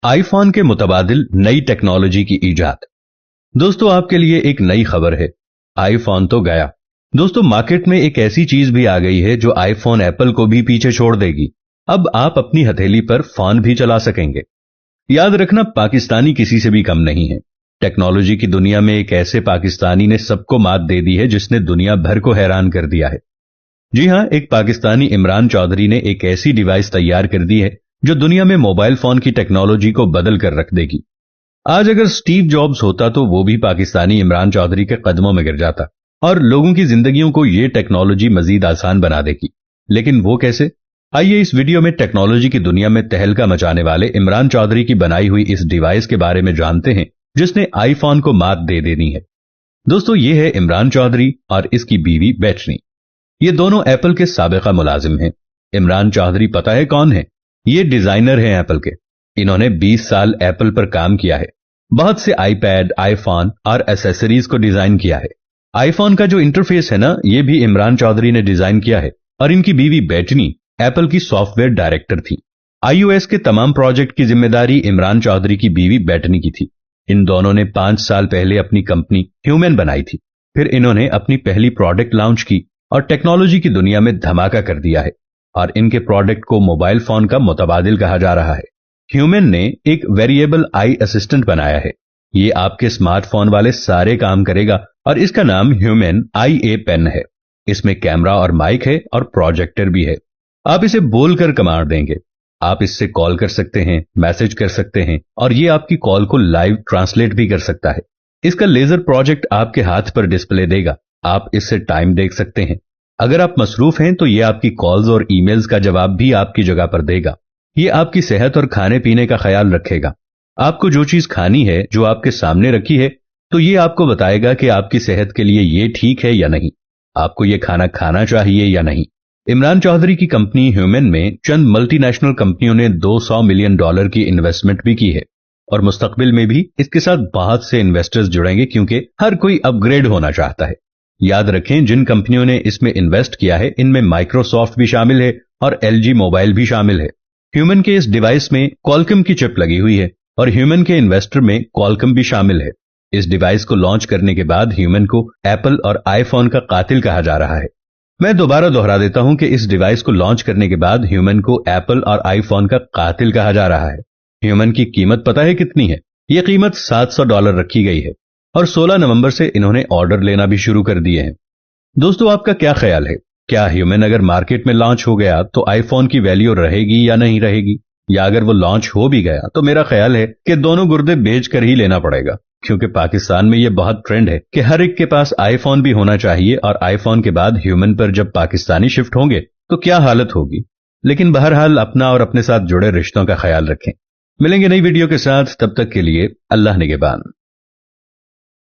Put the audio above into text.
IPhone के मुतबादिल नई technology की इजाद। दोस्तों, आपके लिए एक नई खबर है। आईफोन तो गया। दोस्तों, मार्केट में एक ऐसी चीज भी आ गई है जो आईफोन एप्पल को भी पीछे छोड़ देगी। अब आप अपनी हथेली पर फोन भी चला सकेंगे। याद रखना, पाकिस्तानी किसी से भी कम नहीं है। टेक्नोलॉजी की दुनिया में एक ऐसे पाकिस्तानी ने सबको मात दे दी है जिसने दुनिया भर को हैरान कर दिया है। जी हां, एक पाकिस्तानी इमरान चौधरी ने एक ऐसी डिवाइस तैयार कर दी है जो दुनिया में मोबाइल फोन की टेक्नोलॉजी को बदल कर रख देगी। आज अगर स्टीव जॉब्स होता तो वो भी पाकिस्तानी इमरान चौधरी के कदमों में गिर जाता और लोगों की जिंदगियों को ये टेक्नोलॉजी मजीद आसान बना देगी। लेकिन वो कैसे? आइए इस वीडियो में टेक्नोलॉजी की दुनिया में तहलका मचाने वाले इमरान चौधरी की बनाई हुई इस डिवाइस के बारे में जानते हैं जिसने आईफोन को मात दे देनी है। दोस्तों, ये है इमरान चौधरी और इसकी बीवी बैटनी। ये दोनों एप्पल के साबिका मुलाजिम हैं। इमरान चौधरी पता है कौन है? ये डिजाइनर हैं एप्पल के। इन्होंने 20 साल एप्पल पर काम किया है। बहुत से आईपैड, आईफोन और एसेसरीज को डिजाइन किया है। आईफोन का जो इंटरफेस है ना, ये भी इमरान चौधरी ने डिजाइन किया है। और इनकी बीवी बैटनी एप्पल की सॉफ्टवेयर डायरेक्टर थी। आईओएस के तमाम प्रोजेक्ट की जिम्मेदारी इमरान चौधरी की बीवी बैटनी की थी। इन दोनों ने 5 साल पहले अपनी कंपनी ह्यूमन बनाई थी। फिर इन्होंने अपनी पहली प्रोडक्ट लॉन्च की और टेक्नोलॉजी की दुनिया में धमाका कर दिया है। और इनके प्रोडक्ट को मोबाइल फोन का मुतबादिल कहा जा रहा है। ह्यूमन ने एक वेरिएबल आई असिस्टेंट बनाया है। ये आपके स्मार्टफोन वाले सारे काम करेगा और इसका नाम ह्यूमन IA पेन है। इसमें कैमरा और माइक है और प्रोजेक्टर भी है। आप इसे बोलकर कमांड देंगे। आप इससे कॉल कर सकते हैं, मैसेज कर सकते हैं और ये आपकी कॉल को लाइव ट्रांसलेट भी कर सकता है। इसका लेजर प्रोजेक्ट आपके हाथ पर डिस्प्ले देगा। आप इससे टाइम देख सकते हैं। अगर आप मसरूफ हैं तो ये आपकी कॉल्स और ईमेल्स का जवाब भी आपकी जगह पर देगा। ये आपकी सेहत और खाने पीने का ख्याल रखेगा। आपको जो चीज खानी है, जो आपके सामने रखी है, तो ये आपको बताएगा कि आपकी सेहत के लिए ये ठीक है या नहीं, आपको ये खाना खाना चाहिए या नहीं। इमरान चौधरी की कंपनी ह्यूमन में चंद मल्टीनेशनल कंपनियों ने $200 मिलियन की इन्वेस्टमेंट भी की है और मुस्तकबिल में भी इसके साथ बहुत से इन्वेस्टर्स जुड़ेंगे क्योंकि हर कोई अपग्रेड होना चाहता है। याद रखें, जिन कंपनियों ने इसमें इन्वेस्ट किया है इनमें माइक्रोसॉफ्ट भी शामिल है और LG मोबाइल भी शामिल है। ह्यूमन के इस डिवाइस में क्वालकॉम की चिप लगी हुई है और ह्यूमन के इन्वेस्टर में क्वालकॉम भी शामिल है। इस डिवाइस को लॉन्च करने के बाद ह्यूमन को एप्पल और आईफोन का कातिल कहा जा रहा है। मैं दोबारा दोहरा देता हूं कि इस डिवाइस को लॉन्च करने के बाद ह्यूमन को एप्पल और आईफोन का कातिल कहा जा रहा है। ह्यूमन की कीमत पता है कितनी है? यह कीमत $700 रखी गई है और 16 नवंबर से इन्होंने ऑर्डर लेना भी शुरू कर दिए हैं। दोस्तों, आपका क्या ख्याल है? क्या ह्यूमन अगर मार्केट में लॉन्च हो गया तो आईफोन की वैल्यू रहेगी या नहीं रहेगी? या अगर वो लॉन्च हो भी गया तो मेरा ख्याल है कि दोनों गुर्दे बेच कर ही लेना पड़ेगा, क्योंकि पाकिस्तान में ये बहुत ट्रेंड है कि हर एक के पास आईफोन भी होना चाहिए और आईफोन के बाद ह्यूमन पर जब पाकिस्तानी शिफ्ट होंगे तो क्या हालत होगी। लेकिन बहरहाल अपना और अपने साथ जुड़े रिश्तों का ख्याल रखें। मिलेंगे नई वीडियो के साथ, तब तक के लिए अल्लाह निगहबान।